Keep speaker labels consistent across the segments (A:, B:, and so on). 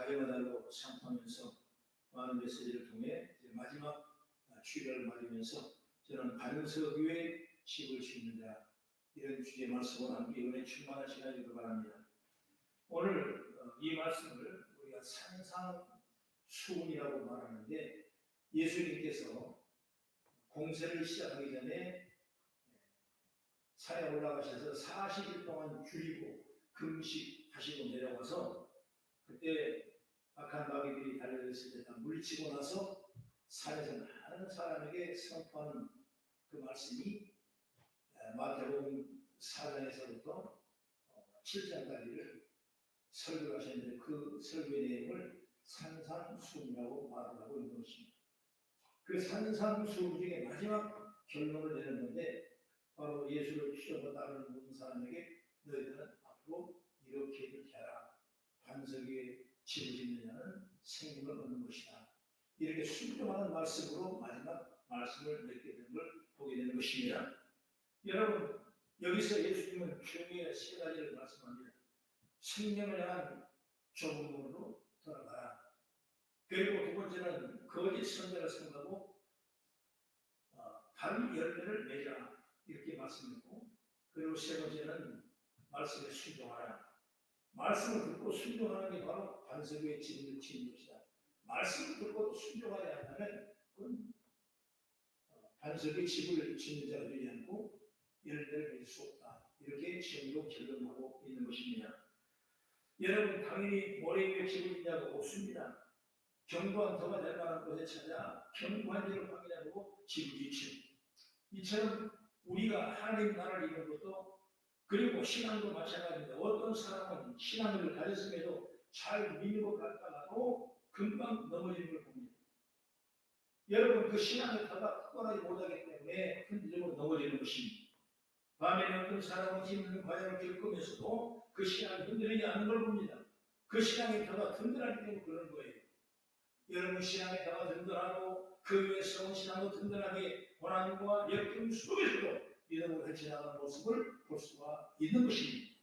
A: 가정하다고 생각하면서 많은 메시지를 통해 이제 마지막 주일을 맞으면서 저는 반석교회 집을 짓는 자 이런 주제의 말씀을 함께 이번에 충만한 시간이길 바랍니다. 오늘 이 말씀을 우리가 산상수훈이라고 말하는데 예수님께서 공세를 시작하기 전에 산에 올라가셔서 40일 동안 줄이고 금식하시고 내려와서 그때 악한 마귀들이 달려있을 때 다 물리치고 나서 산에서 많은 사람에게 선포하는 그 말씀이 마태복음 4장에서부터 7장까지를 설교하셨는데 그 설교의 내용을 산상수훈이라고 말을 하고 있는 것입니다. 그 산상수훈 중에 마지막 결론을 내는 건데 바로 예수를 취하고 따르는 모든 사람에게 너희들은 앞으로 이렇게 하라. 반석 위에 집을 짓는 자는 생명을 얻는 것이다. 이렇게 순종하는 말씀으로 마지막 말씀을 맺게 되는 걸 보게 되는 것입니다. 여러분, 여기서 예수님은 총회 세 가지를 말씀합니다. 생명을 향한 좁은 문으로 돌아가라. 그리고 두 번째는 거짓 선배를 생각하고 바른 열매를 맺으라. 이렇게 말씀했고, 그리고 세 번째는 말씀에 순종하라. 말씀을 듣고 순종하는 게 바로 반석 위에 집을 짓는 것이다. 말씀을 듣고 순종하지 않다면 그건 반석 위에 집을 짓는 자가 되지 않고 열매를 맺을 수 없다. 이렇게 시험으로 결론하고 있는 것입니다. 여러분, 당연히 모래 위에 집을 짓냐고 없습니다. 견고한 터가 될 만한 곳에 찾아 견고한 데를 확인하고 집을 짓죠. 이처럼 우리가 하나님 나라를 이루는 것도 그리고 신앙도 마찬가지입니다. 어떤 사람은 신앙을 가졌음에도 잘 믿는 것 같다가도 금방 넘어지는 걸 봅니다. 여러분, 그 신앙의 터가 굳건하지 못하기 때문에 흔들리고 넘어지는 것입니다. 반면에 어떤 사람은 힘든 과정을 겪으면서도 그 신앙이 흔들리지 않는 걸 봅니다. 그 신앙의 터가 든든하기 때문에 그런 거예요. 여러분, 신앙의 터가 든든하고 그 위에 세운 신앙도 든든하게 고난과 역경 속에서도 믿음으로 헤쳐나가는 모습을 볼 수가 있는 것입니다.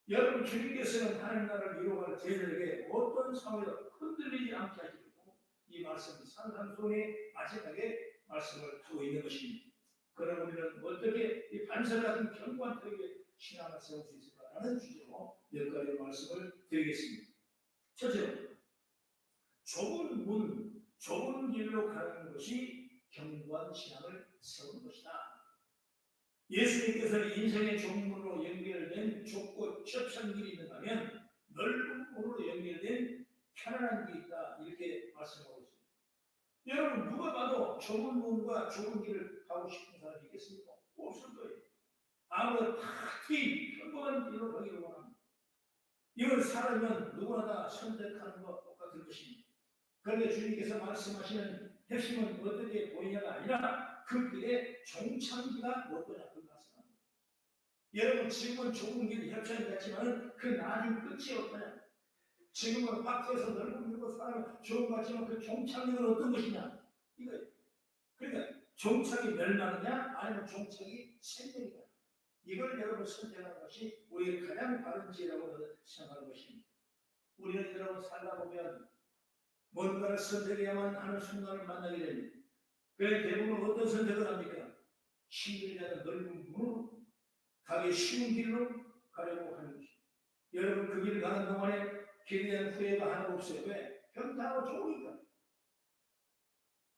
A: 여러분, 주님께서는 하나님 나라를 이루어갈 저희들에게 어떤 상황에도 흔들리지 않게 하시고 이 말씀이 산상수훈의 마지막에 말씀을 하고 있는 것입니다. 그럼 우리는 어떻게 이 반석 같은 견고한 터에 신앙을 세울 수 있을까라는 주제로 몇 가지 말씀을 드리겠습니다. 첫째로 좁은 문, 좁은 길로 가는 것이 견고한 신앙을 세우는 것이다. 예수님께서는 인생의 좁은 문으로 연결된 좁고 협찬 길이 있는가 하면 넓은 문으로 연결된 편안한 길이 있다. 이렇게 말씀하고 있습니다. 여러분, 누가 봐도 좁은 문과 좁은 길을 가고 싶은 사람이 있겠습니까? 없을 거예요. 아무도 다 평범한 길로 가기를 원합니다. 이걸 살면 누구나 다 선택하는 것과 똑같은 것입니다. 그런데 주님께서 말씀하시는 핵심은 어떻게 보이냐가 아니라 그 길에 종착지가 어떠냐 그 말씀합니다. 여러분, 지금은 좁은 길이 협찬이 같지만 그 나중 끝이 어떠냐? 지금은 박스에서 넓은 길로 살아면 좋은 것 같지만 그 종착역은 어떤 것이냐? 이거예요. 그러니까 종착이 멸망이냐 아니면 종착이 생명이냐? 이걸 여러분 선택하는 것이 우리의 가장 바른 지혜라고 생각하는 것입니다. 우리는 여러분 살다 보면 뭔가를 선택해야만 하는 순간을 만나게 됩니다. 그래서 대부분 어떤 선택을 합니까? 힘들지 않은 넓은 문으로 가기 쉬운 길로 가려고 하는 것입니다. 여러분, 그 길 가는 동안에 길에 대한 후회가 하나도 없어요. 왜? 평탄하고 좋으니까.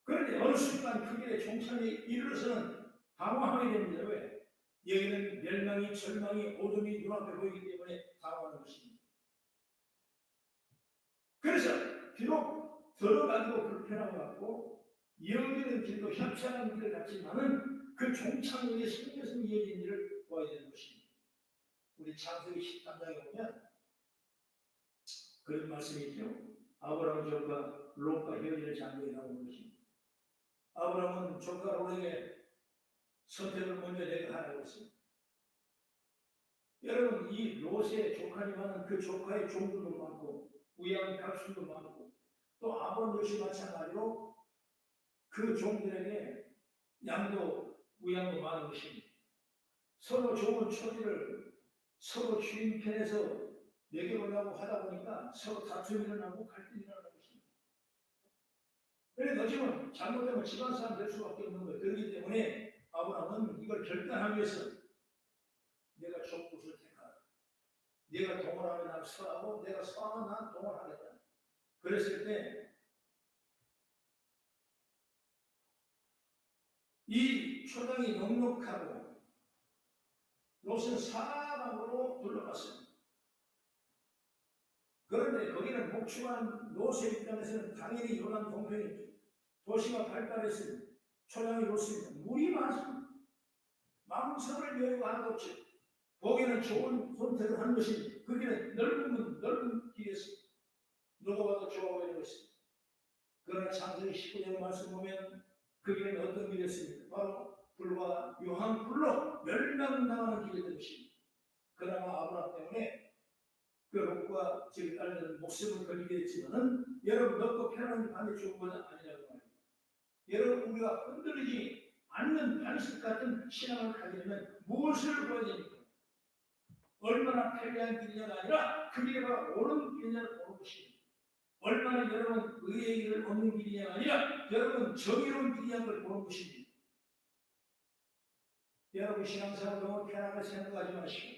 A: 그런데 어느 순간 그 길에 종착에 이르러서는 당황하게 됩니다. 왜? 여기는 멸망이, 절망이, 어둠이 눈앞에 보이기 때문에 당황하는 것입니다. 그래서 비록 들어가기도 불편한 것 같고 이어지는 길도 협찬한 길을 같지만은 그 종착역에 생겨서 이어진 길을 보아야 되는 것입니다. 우리 창세기 13장에 보면 그런 말씀이 있죠. 아브라함 조카 롯과 헤어지는 장면이 나오는 것입니다. 아브라함은 조카 롯에게 선택을 먼저 내가 하라고 했습니다. 여러분, 이 롯의 조카지만은 그 조카의 종들도 많고 우양각순도 많고 또 아버지 롯이 마찬가지로 그 종들에게 양도 우양도 많은 것입니다. 서로 좋은 처지를 서로 주인 편에서 매겨보려고 하다 보니까 서로 다툼이 일어나고 갈등이 일어나는 것입니다. 그래서 지금 잘못되면 집안 사람 될 수밖에 없는 거예요. 그렇기 때문에 아브라함은 이걸 결단하기 위해서 내가 족굿을 택하라. 내가 동원하면 난 서하고 내가 서하면 난 동원하겠다. 그랬을 때 이 초당이 넉넉하고 롯은 사방으로 둘러봤습니다. 그런데 거기는 목축한 롯의 입장에서는 당연히 요단 동편이죠. 도시가 발달했습니다. 초장이 좋습니다. 물이 많습니다. 망설을 여유가 하나도 없죠. 보기에는 좋은 선택을 한 것입니다. 거기는 넓은 길이었습니다. 누가 봐도 좋아 보이는 것입니다. 그러나 창세기 19장 말씀 보면 거기는 어떤 길이었습니까? 바로 불과 유황 불로 멸망당하는 길이었던 것입니다. 그러나 아브라함 때문에 그 롯과 지금 딸들은 목숨을 걸리게 했지만은 여러분 넣고 편안한 밤에 죽은 것은 아니라고 말입니다. 여러분 우리가 흔들리지 않는 반석 같은 신앙을 가지려면 무엇을 보여야 됩니까? 얼마나 편리한 길이냐가 아니라 그 길이 바로 옳은 길이냐를 보는 것입니다. 얼마나 여러분 의의 길을 얻는 길이냐가 아니라 여러분 정의로운 길이냐는 걸 보는 것입니다. 여러분 신앙생활 너무 편하게 생각하지 마시고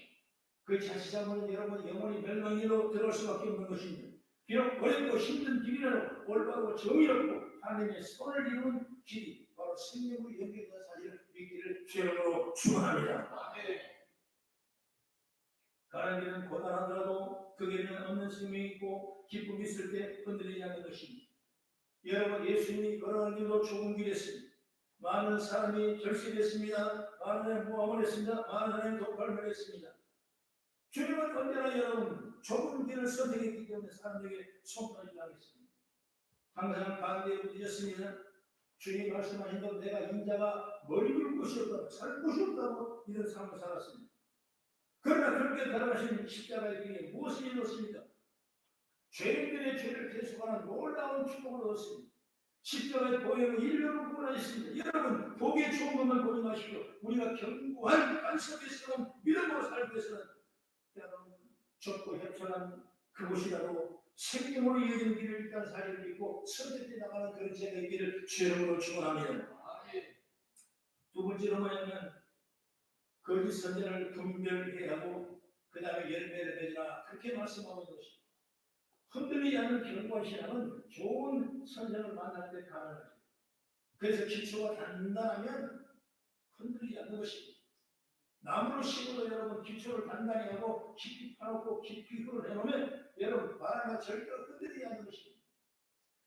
A: 그 자칫하면 여러분 영원히 멸망으로 들어갈 수밖에 없는 것입니다. 비록 어렵고 힘든 길이라도 올바르고 정의롭고 하나님의 손을 이루는 길이 바로 생명으로 연결된 사실을 믿기를 주님으로 축원합니다. 가는 길은 고단하더라도 그 길에는 없는 생명이 있고 기쁨이 있을 때 흔들리지 않는 것입니다. 여러분 예수님이 걸어가는 길도 좁은 길이었습니다. 많은 사람이 결식했습니다. 많은 사람이 모함을 했습니다. 많은 사람이 독발을 했습니다. 주님은 언제나 여러분 좁은 길을 선택했기 때문에 사람들에게 손가락을 당했습니다. 항상 반대에 부딪혔습니다. 주님이 말씀하신 것 내가 인자가 머리 굴 곳이 없다고 살 곳이 없다고 이런 삶을 살았습니다. 그러나 그렇게 돌아가신 십자가의 길에 무엇을 이뤘습니까? 죄인들의 죄를 대속하는 놀라운 축복을 얻었습니다. 십자가의 보혈로 인류를 구원하셨습니다. 여러분 보기에 좋은 것만 보지 마십시오. 우리가 견고한 반석에서는 믿음으로 살기 위해서는 여러분 좁고 협소한 그곳이라도 생명으로 이어진 길을 일단 사실을 믿고 선택해 나가는 그런 제가 길을 주님으로 축원합니다. 두 번째로 뭐냐면 거짓 선전을 분별해야 하고 그 다음에 열매를 맺으라 그렇게 말씀하고 있는 것입니다. 흔들리지 않는 견고한 신앙은 좋은 선전을 만날 때 가능하죠. 그래서 기초가 단단하면 흔들리지 않는 것입니다. 나무를 심어도 여러분 기초를 단단히 하고 깊이 파놓고 깊이 흘러내놓으면 여러분 바람과 절대 흔들리지 않는 것입니다.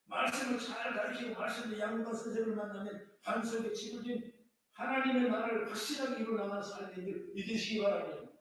A: 말씀을 잘 가르치고 말씀의 양과 선생을 만나면 반석에 집어진 하나님의 나라를 확실하게 이루어나가는 삶을 믿으시기 바랍니다.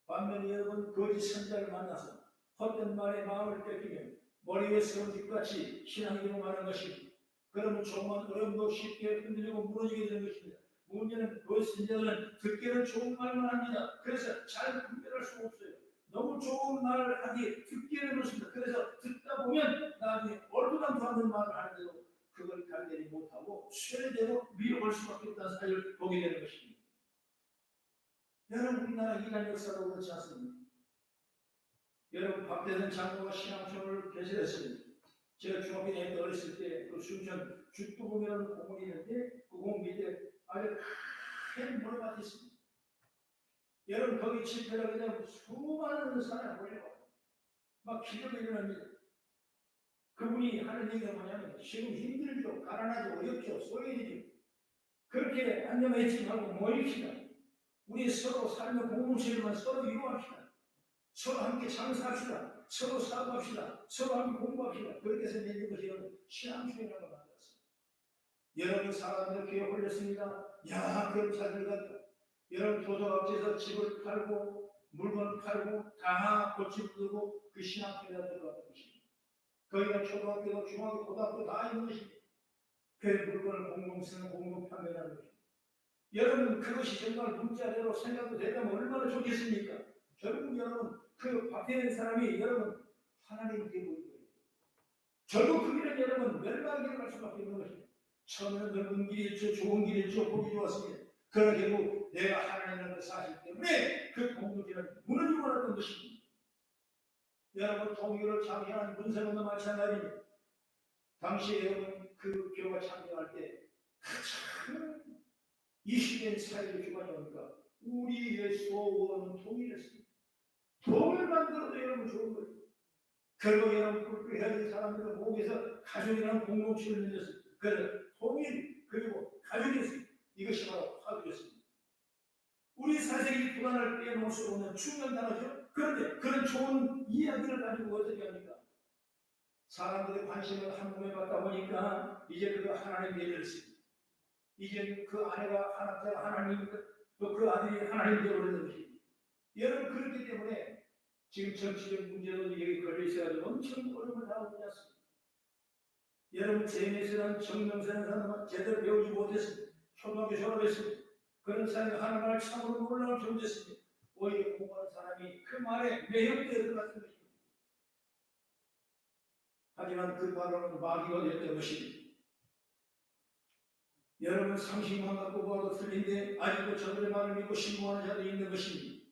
A: 반면에 여러분 거짓 선자를 만나서 헛된 말에 마음을 뺏기면 머리 위에 세운 뒷같이 신앙으로 말하는 것입니다. 그러면 조금만 어려움도 쉽게 흔들리고 무너지게 되는 것입니다. 문제는 거짓 선자들은 듣기는 좋은 말만 합니다. 그래서 잘 분별할 수가 없어요. 너무 좋은 말을 하기 듣기는 그렇습니다. 그래서 듣다 보면 나중에 얼토당토 않는 말을 하는데도 그걸 간대지 못하고 쇠대로 미뤄볼 수밖에 없다는 사실을 보게 되는 것입니다. 여러분 우리나라 이단 역사도 그렇지 않습니까? 여러분 박대선 장로가 신앙촌을 개설했습니다. 제가 중학교 다닐 때 어렸을 때 그 순천 죽두봉이라는 공원이 있는데 그 공원 밑에 아주 큰 모래밭이 있습니다. 여러분 거기 집회를 그냥 수많은 사람이 몰려와요. 막 기도가 일어납니다. 그분이 하는 얘기가 뭐냐면 지금 힘들죠, 가난하죠, 어렵죠, 소외되죠. 그렇게 안녕해지 말고 모입시다. 우리 서로 삶의 공동체로만 서로 이루합시다. 서로 함께 장사합시다. 서로 사업합시다. 서로 함께 공부합시다. 그렇게 해서 내는 것이 신앙촌이라고 만들었습니다. 여러분 사람들 교회 올렸습니다. 야, 그럼 잘 들어갔다. 여러분 도서업체에서 집을 팔고 물건 팔고 다 고집 들고 그 신앙촌에다 들어갔던 것입니다. 거기가 초등학교도 중학교 고등학교 다 있는 것입니다. 그 물건을 공동 쓰는 공동 판매하는 것입니다. 여러분 그것이 정말 문자대로 생각도 되면 얼마나 좋겠습니까? 결국 여러분 그 밖에 있는 사람이 여러분 하나님께 보이는 거예요. 결국 그 길은 여러분 멸망의 길을 갈 수밖에 없는 것입니다. 처음에는 넓은 길이었죠, 좋은 길이었죠, 보기 좋았습니다. 그러나 결국 내가 하나님이라는 사실 때문에 그 공동체는 무너지고 말았던 것입니다. 여러분 통일을 창시한 문세문도 마찬가지입니다. 당시에 여러분 그 교가 창조할 때 가장 이슈된 사회의 주관이 뭡니까? 우리의 소원은 통일했습니다. 통을 만들어도 여러분 좋은 거예요. 결국 여러분 불교해야 사람들의 목에서 가족이라는 공동체를 만들었습니다. 그래서 통일 그리고 가족이었습니다. 이것이 바로 화두였습니다. 우리 사색이 불안을 빼놓을 수 없는 중요한 단어죠. 그런데 그런 좋은 이야기를 가지고 어떻게 합니까? 사람들의 관심을 한 몸에 받다 보니까 이제 그가 하나님 예배했습니다. 이제 그 아내가 하나님, 또 그 아들이 하나님 되어버리는 것입니다. 여러분 그렇기 때문에 지금 정치적 문제도 여기 걸려 있어가지고 엄청 어려움을 당하고 있지 않습니까? 여러분 제임스라는 정명세라는 사람은 제대로 배우지 못했습니다. 초등학교 졸업했습니다. 그런 사람이 하나님을 참으로 놀라운 존재였습니다. 오히려 공부하는 사람이 그 말에 매혹되어 들어갔던 것입니다. 하지만 그 말로는 마귀가 되었던 것입니다. 여러분 상식만 갖고 봐도 틀린데 아직도 저들의 말을 믿고 신봉하는 자도 있는 것입니다.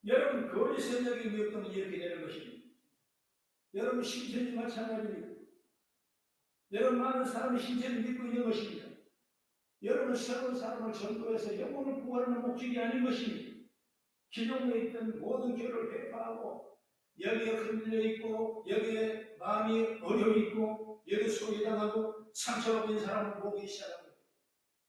A: 여러분 거짓 선역이 미혹되면 이렇게 되는 것입니다. 여러분 신천지 마찬가지입니다. 여러분 많은 사람이 신천지를 믿고 있는 것입니다. 여러분 새로운 사람을 전도해서 영혼을 구하는 목적이 아닌 것입니다. 기존에 있던 모든 교를 회파하고 여기에 흔들려 있고 여기에 마음이 어려워 있고 여기에 소외당하고 상처받은 사람을 보기 시작합니다.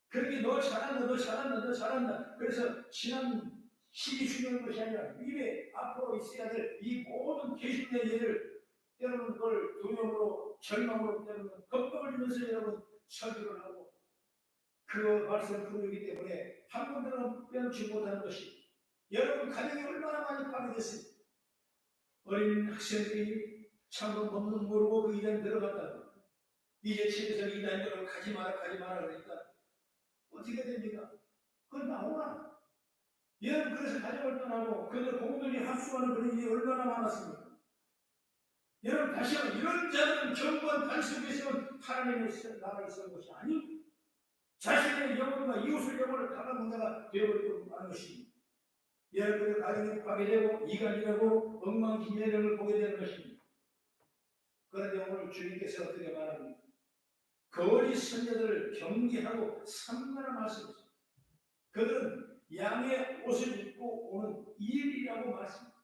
A: 그렇게 너 잘한다 너 잘한다 너 잘한다. 그래서 지난 시기 중요한 것이 아니라 미래 앞으로 있어야 될 이 모든 계시의 예를 때로는 그걸 두려움으로 절망으로 때로는 겁을 주면서 여러분 설교를 하고 그 말씀을 부르기 때문에 한 번도 빼놓지 못하는 것이 여러분 가정이 얼마나 많이 파괴됐습니다. 어린 학생들이 참으로 법문 모르고 그 이단 들어갔다고 이제 집에서 이단 들어가고 가지 마라 그러니까 어떻게 됩니까? 그건 나오나? 여러분 그래서 가정을 떠나고 그들 공동이 합수하는 그런 일이 얼마나 많았습니까? 여러분 다시 한번 이런 자들은 경건 단속에서는 하나님의 나라를 쓰는 것이 아니고 자신의 영혼과 이웃의 영혼을 가만한 자가 되어버리고 마는 것입니다. 여러분의 가정이 파괴되고 이간질하고 엉망진창을 보게 되는 것입니다. 그런데 오늘 주님께서 어떻게 말합니까? 거리 선녀들을 경계하고 삼가라 말씀하십니다. 그들은 양의 옷을 입고 오는 일이라고 말씀합니다.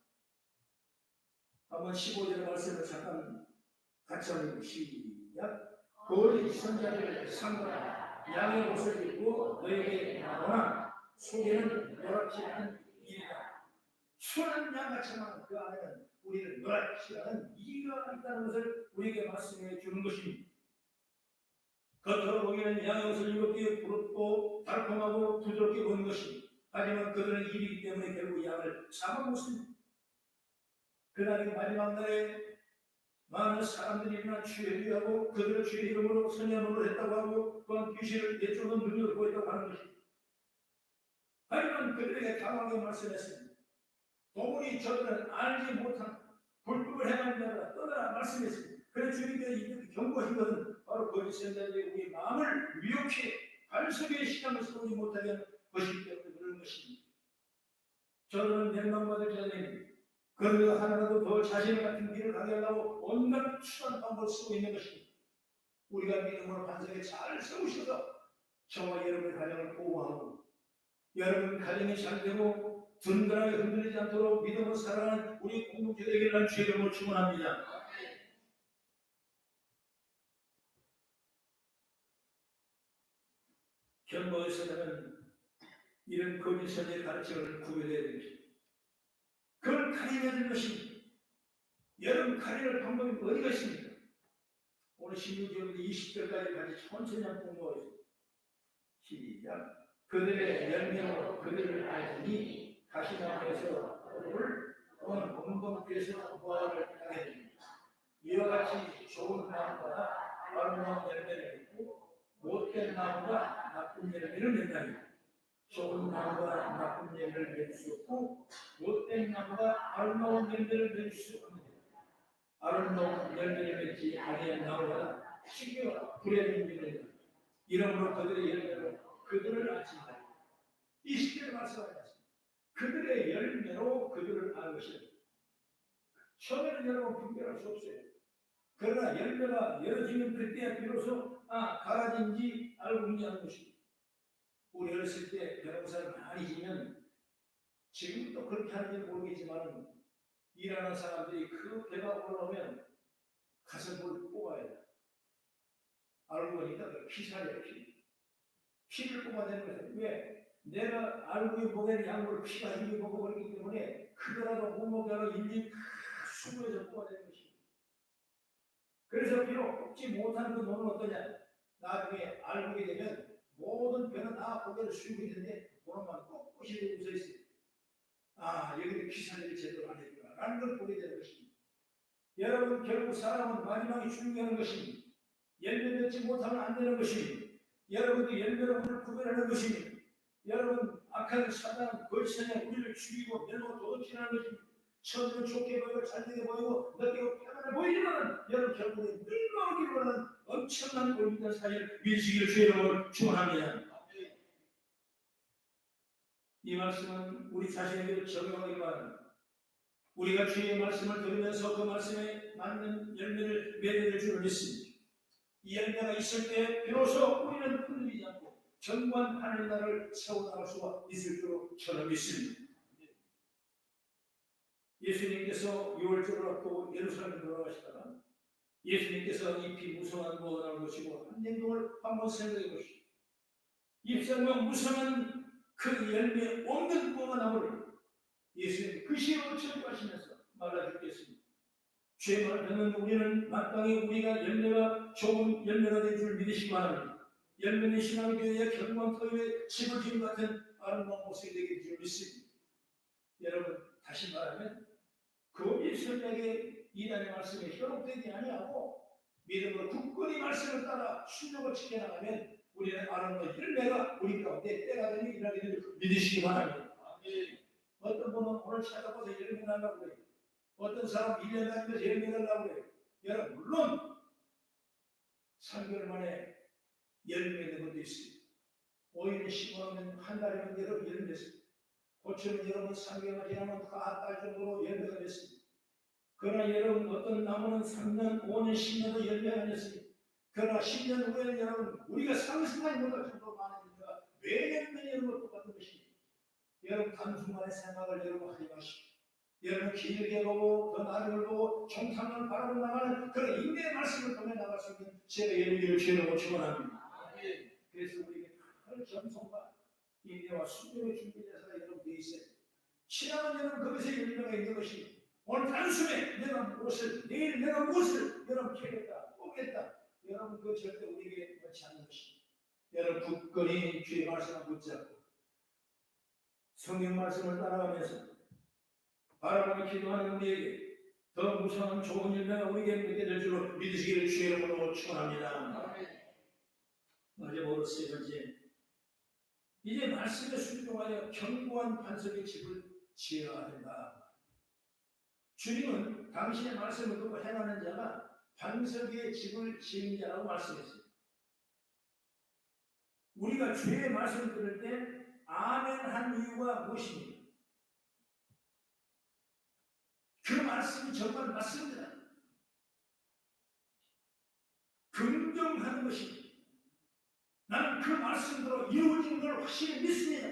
A: 한번 15절 말씀을 잠깐 같이 한번 시작. 거리 선자들을 삼가라. 양의 옷을 입고 너에게 나오나 속에는 노랗지 않은 일이다. 순한 양같지만 그 안에는 우리는 노랗지 않은 이가 있다는 것을 우리에게 말씀해 주는 것입니다. 겉으로 보기에는 양의 옷을 입었기에 부럽고 달콤하고 부드럽게 보이는 것입니다. 하지만 그들은 일이기 때문에 결국 양을 잡아먹습니다. 그날이 마지막 날에 많은 사람들이 일어나 주의 이름하고 그들을 주의 이름으로 선언을 했다고 하고 또한 귀신을 내쫓는 능력을 보였다고 하는 것입니다. 하지만 그들에게 당황하게 말씀했습니다. 도무지 저들은 알지 못한 불법을 행하는 자라 떠나라 말씀했습니다. 그래서 주님께서 경고하신 것은 바로 거짓 선자들이 우리 마음을 미혹해 반석의 신앙을 세우지 못하게 하는 것이기 때문에 그런 것입니다. 저들은 멸망받을 자들입니다. 그러나 하나라도 더 자신 같은 길을 가게 하려고 온갖 수단 방법을 쓰고 있는 것입니다. 우리가 믿음으로 반석에 잘 세우셔서 저와 여러분의 가정을 보호하고 여러분 가정이 잘 되고 든든하게 흔들리지 않도록 믿음으로 살아가는 우리 공동체 되기를 주의 이름으로 축원합니다. 견고에서는 이런 거짓 선의 가르침을 구별해야 됩니다. 그걸 가려야 될 것입니다. 여러분 가려낼 방법이 어디가 있습니까? 오늘 16절 20절까지 같이 천천히 한번 공부하겠습니다. 시작. 그들의 열매로 그들을 알니 가시나무에서 꿀을 또는 공동교에서 무화과를 따게 됩니다. 이와 같이 좋은 나무가 아름다운 열매를 맺고 못된 나무가 나쁜 열매를 맺나니 좋은 나무가 나쁜 열매를 맺을 수 없고 못된 나무가 아름다운 열매를 맺을 수 없느니라. 아름다운 열매를 맺지 아니한 나무가 시기와 불의 열매를 이러므로 그들의 열매로 그들을 알지니라. 이 시대에 말씀하지 않습니다. 그들의 열매로 그들을 알 것이다. 처음에는 여러분 분별할 수 없어요. 그러나 열매가 열어지면 그때야 비로소 가라진지 알고 있냐는 것입니다. 우리 어렸을 때 변호사를 많이 지면 지금도 그렇게 하는지 모르겠지만 일하는 사람들이 그 배가 올라오면 가서 뭘 뽑아야 돼. 알고 보니까 그 피살이에요. 피를 뽑아내는 것은 왜? 내가 알고 보낸 약물 피가 이미 먹어버리기 때문에 그거라도 못 먹게 하고 일일이 수고해서 뽑아내는 것입니다. 그래서 비록 뽑지 못한 그 놈은 어떠냐? 나중에 알고 보게 되면 모든 배는 다 고개를 숙이고 있는데 그놈만 꼿꼿이 웃어 있어요. 여기는 피살을 제대로 안 했구나 라는 걸 보게 되는 것입니다. 여러분 결국 사람은 마지막에 중요한 것입니다. 열매 맺지 못하면 안 되는 것입니다. 여러분도 열매로 우리를 구별하는 것입니다. 여러분 악한 사단 거짓에 우리를 죽이고 멸망 도둑질하는 것입니다. 처음에는 좋게 보이고 잘되게 보이고 느끼고 편안해 보이지만 여러분 결국에 멸망하기로 하는 엄청난 올림픽 사실을 믿으시기를 주의 이름으로 축원합니다. 이 말씀은 우리 자신에게 적용하기 바랍니다. 우리가 주의 말씀을 들으면서 그 말씀에 맞는 열매를 맺어낼 줄을 믿습니다. 이 열매가 있을 때 비로소 우리는 흔들리지 않고 견고한 하늘 나라를 세워나갈 수가 있을 줄로 저는 믿습니다. 예수님께서 6월절을 앞두고 예루살렘에 돌아가시다가 예수님께서 잎이 무성한 무화과 나올 것이고 한 행동을 한번 생각해 보시오. 잎사귀와 무성한 그 열매 없는 무화과 나무를 예수님 그 시로 철거하시면서 말라 죽겠습니다. 주의 말을 듣는 우리는 마땅히 우리가 열매가 좋은 열매가 될 줄 믿으시기 바랍니다. 열매는 신앙교회의 경광터위에 집을 지은 같은 아름다운 모습이 되게 될 줄 믿습니다. 여러분 다시 말하면 그 예수님에게 이단의 말씀에 현혹되지 아니하고 믿음으로 굳건히 말씀을 따라 순종을 지켜나가면 우리는 아름다운 열매가 우리 가운데 때가 되는 일하게 될 줄 믿으시기 바랍니다. 어떤 분은 오늘 찾아봐서 열매 날라고 그래요. 어떤 사람 1년 다니면서 열매 달라고 그래요. 여러분 물론 3개월 만에 열매 맺는 것도 있습니다. 오일을 심어놓으면 한 달이면 여러분 열매 맺습니다. 고추는 여러분 3개월만 지나면 한 달 정도로 열매가 맺습니다. 그러나 여러분 어떤 나무는 3년, 5년, 10년도 열매가 맺습니다. 그러나 10년 후에는 여러분 우리가 상상하지 못할 정도로 많은 열매가 매년 맺는 것 똑같은 것입니다. 여러분 단순간의 생각을 여러분 하지 마시고 여러분 길게 보고 더 나중을 보고 정상을 바라보고 나가는 그런 인내의 말씀을 통해 나갈 수 있는 제가 예비를 주려고 축원합니다. 그래서 우리에게 큰 겸손과 인내와 순종의 준비돼서 여러분 되어 있어요. 신앙은 여러분 거기서 열매가 있는 것이 오늘 단숨에 내가 무엇을 내일 내가 무엇을 여러분 캐겠다 뽑겠다 여러분 그 절대 우리에게 그렇지 않는 것입니다. 여러분 굳건히 주의 말씀을 붙잡고 성경 말씀을 따라가면서 바라보며 기도하는 우리에게 더 무서운 좋은 열매가 우리에게 맺게 될 줄로 믿으시기를 주의 이름으로 축원합니다. 마지막으로 세 번째, 이제 말씀에 순종하여 견고한 반석의 집을 지어야 된다. 주님은 당신의 말씀을 듣고 행하는 자가 반석의 집을 지은 자라고 말씀했어요. 우리가 주의 말씀을 들을 때 아멘 한 이유가 무엇입니까? 그 말씀이 정말 맞습니다. 긍정하는 것입니다. 나는 그 말씀대로 이루어진 걸 확실히 믿습니다.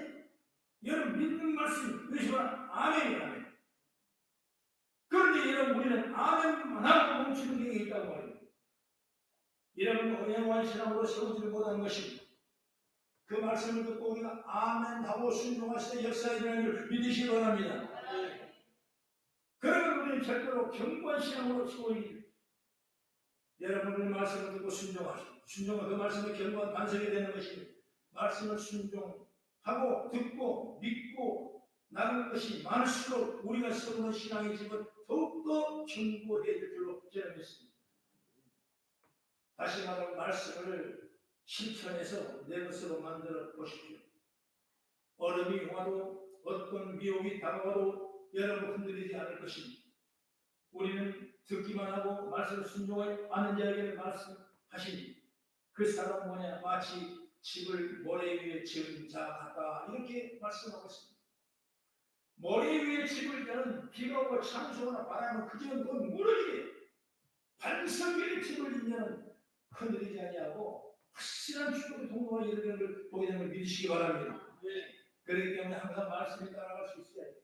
A: 여러분 믿는 말씀 그것이라 아멘이라며. 그런데 여러분 우리는 아멘만 하고 멈추는 게 있다고 말입니다. 여러분 언양한 신앙으로 세우지를 못하는 것입니다. 그 말씀을 듣고 우리가 아멘하고 순종하시되 역사가 일어나는 줄 믿으시기 바랍니다. 그러면 우리는 절대로 견고한 신앙으로 세우기 여러분의 말씀을 듣고 순종하시고 순종은 그 말씀의 견고한 반석이 되는 것입니다. 말씀을 순종하고 듣고 믿고 나가는 것이 많을수록 우리가 세우는 신앙의 집은 더욱더 견고해질 줄로 저는 믿습니다. 다시 말하면 말씀을 실천해서 내 것으로 만들어 보십시오. 얼음이 와도 어떤 미혹이 다가와도 여러분 흔들리지 않을 것입니다. 우리는 듣기만 하고 말씀을 순종하지 않는 자에게 말씀하시니 그 사람은 뭐냐? 마치 집을 모래 위에 지은 자 같다 이렇게 말씀하고 있습니다. 모래 위에 집을 지은 비가 오고 창수거나 바람은 그저 곧 무너지게 반석 위에 집을 짓는 흔들리지 아니하고 확실한 축복의 통로가 이르는 걸 보게 되는 걸 믿으시기 바랍니다. 그렇기 때문에 항상 말씀에 따라갈 수 있어야 돼요.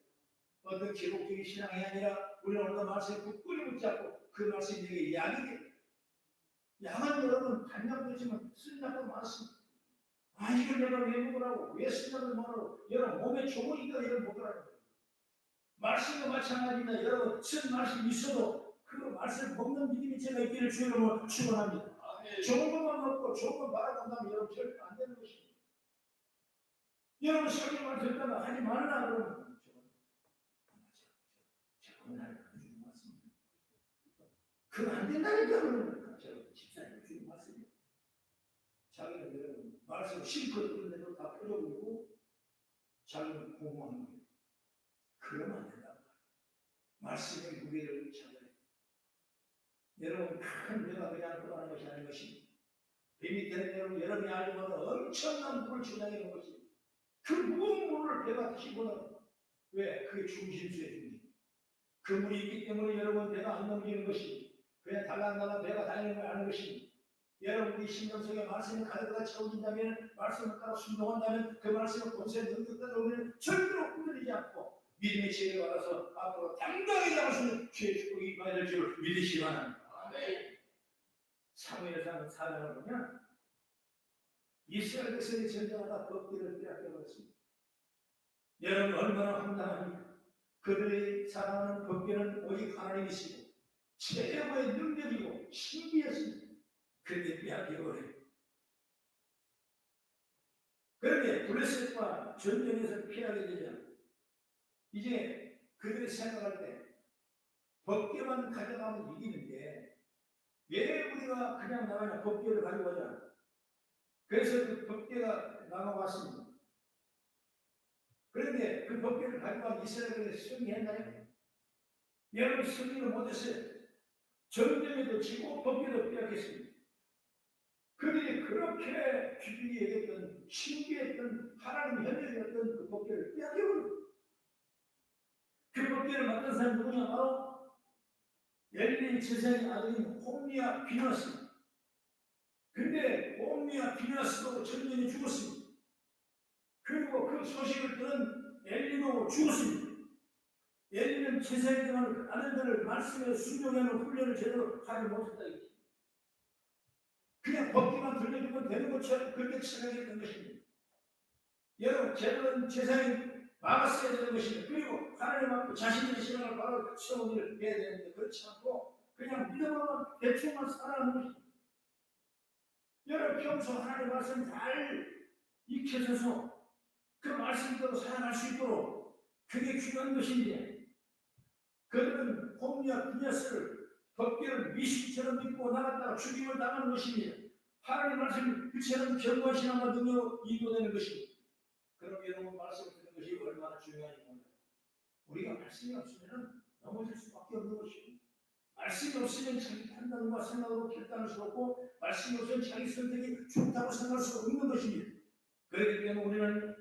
A: 어떤 기록적인 신앙이 아니라 우리는 오늘 말씀에 굳건히 붙잡고 그 말씀이 내게 약이 돼요. 약은 여러분 단약되지만 쓴약도 많습니다. 아 이걸 내가 왜 먹으라고 왜 쓴약을 먹으라고 여러분 몸에 좋으니까 이걸 먹으라고 말씀도 마찬가지입니다. 여러분 쓴 말씀이 있어도 그 말씀 먹는 믿음이 제가 있기를 주님으로 축원합니다. 좋은 것만 먹고 좋은 것 바라본다면 여러분 절대 안 되는 것입니다. 여러분 설교만 듣다가 하지 말라 그러면 그건 안 된다니까 그러면 집사님 주님 말씀이에요. 자기는 여러분 말씀 실컷 듣는데도 다 풀어버리고 자기는 공부하는 거예요. 그러면 안 된다. 말씀의 무게를 찾아야 돼요. 여러분 큰 배가 그냥 떠나는 것이 아닌 것입니다. 배 밑에는 여러분이 알고 보면 엄청난 물을 주장해 놓은 것입니다. 그 무거운 물을 배가 드시고는 왜? 그게 중심수의 중심. 그 물이 있기 때문에 여러분 배가 안 넘기는 것입니다. 그냥 달랑달랑 배가 다니는 걸 아는 것입니다. 여러분이 신경 속에 말씀이 가득하게 채워진다면 말씀을 따라 순종한다면 그 말씀을 본세에 능력까지 오면 절대로 흔들리지 않고 믿음의 지혜를 받아서 앞으로 당당히 나갈 수 있는 주의 축복이 임하게 될 줄 믿으시기 바랍니다. 사무엘상 4장을 보면 이스라엘 백성이 전쟁하다 법궤를 빼앗겨버렸습니다. 여러분 얼마나 황당합니까? 그들이 사랑하는 법궤는 오직 하나님이시고 최고의 능력이고 신비했습니다. 그런데 빼앗겨버려요. 그런데 블레셋과 전쟁에서 피하게 되자 이제 그들이 생각할 때 법궤만 가져가면 이기는데 왜 우리가 그냥 나가냐 법궤를 가지고 가자. 그래서 그 법궤가 나가왔습니다. 그런데 그 법궤를 가져간 이스라엘이 승리했나요? 여러분 승리를 못했어요. 전쟁에도 지고 법궤도 빼앗겼습니다. 그들이 그렇게 귀중히 여겼던 신비했던 하나님 현장이었던 그 법궤를 빼앗겨버려요. 그 법궤를 만든 사람이 누구냐? 바로 엘리 제사의 아들인 홈리아 비누아스입니다. 근데 홈리아 비누아스도 전쟁에 죽었습니다. 그리고 그 소식을 들은 엘리도 죽었습니다. 엘리는 제사에 대한 아들들을 말씀에 순종하는 훈련을 제대로 하지 못했다. 그냥 법기만 들려주면 되는 것처럼 그렇게 생각했던 것입니다. 여러분 제대로 제사에 막았어야 되는 것입니다. 그리고 하나님 앞에 자신의 신앙을 바로 세운 일을 해야 되는데 그렇지 않고 그냥 믿음으로만 대충만 살아가는 것입니다. 여러분 평소 하나님의 말씀 잘 익혀져서 그 말씀대로 살아갈 수 있도록 그게 중요한 것인데 그들은 홈리아 비냐스를 법궤를 미신처럼 믿고 나갔다가 죽임을 당하는 것입니다. 하나님의 말씀 그처럼 견고한 신앙과 능력으로 인도되는 것입니다. 그럼 여러분 말씀을 듣는 것이 얼마나 중요한지 몰라요. 우리가 말씀이 없으면 넘어질 수밖에 없는 것이고 말씀이 없으면 자기 판단과 생각으로 결단할 수 없고 말씀이 없으면 자기 선택이 좋다고 생각할 수 없는 것입니다. 그렇기 때문에 우리는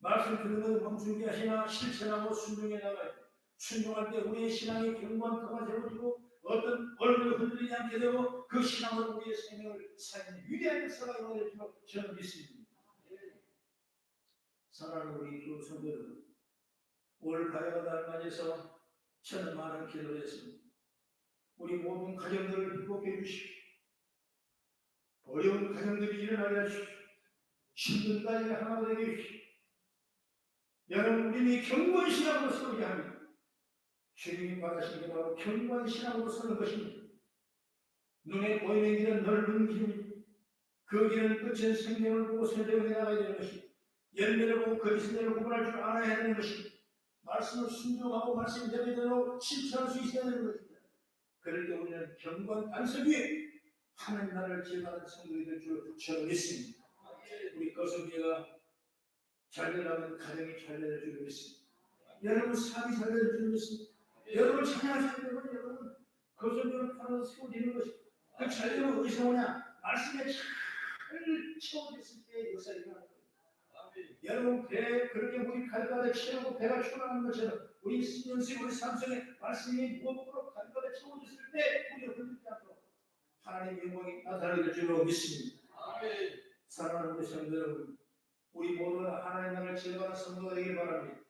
A: 말씀 듣는 것을 멈추게 하시나 실천하고 순종해 나가야 돼요. 순종할 때 우리의 신앙이 견고한 터가 세워지고 어떤 얼굴을 흔들리지 않게 되고 그 신앙으로 우리의 생명을 살리는 위대한 역사가 일어날 줄로 저는 믿습니다. 사랑하는 우리 교우 성도들, 올 가야가달 맞이해서 저는 많은 기도를 했습니다. 우리 모든 가정들을 행복해 주십시오. 어려운 가정들이 일어나게 하십시오. 힘든 가정이 하나 되게 해주십시오. 여러분 우리는 견고한 신앙으로 서게 합니다. 주님이 받으신 게 바로 견고한 신앙으로 서는 것입니다. 눈에 보이는 길은 넓은 길입니다. 그 길은 끝은 생명을 보고 선택을 해나가야 되는 것입니다. 열매를 보고 거짓말을 구분할 줄 알아야 되는 것입니다. 말씀을 순종하고 말씀 대로 실천할 수 있어야 되는 것입니다. 그럴 때 우리는 견고한 반석 위에 하나님 나라를 지어가는 성도이 될 줄 저는 믿습니다. 우리 거성교회가 잘 되려면 가정이 잘 될 줄 믿습니다. 여러분 삶이 잘 될 줄 믿습니다. 여러분 찬양 잘 되면 여러분 거성교회를 팔아서 세워지는 것입니다. 그 잘 되면 어디서 오냐? 말씀에 참 가득 채워졌을 때 역사가 일어나는 거예요. 여러분 배 그렇게 우리 가득 채우고 배가 초라하는 것처럼 우리 신년식 우리 삼성의 말씀이 무엇보다 가득 채워졌을 때 우리가 흔들지 않도록 하나님의 영광이 나타나게 될 줄로 믿습니다. 사랑하는 우리 성도 여러분, 우리 모두가 하나님 나라를 즐거워하는 성도가 되길 바랍니다.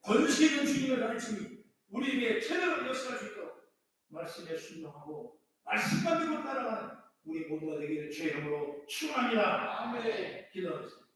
A: 권세 있는 주님의 가르침이 우리에게 제대로 역사할 수 있도록 말씀에 순종하고 말씀만 믿고 따라가는 우리 모두가 되기를 주의 이름으로 축원합니다. 기도하겠습니다.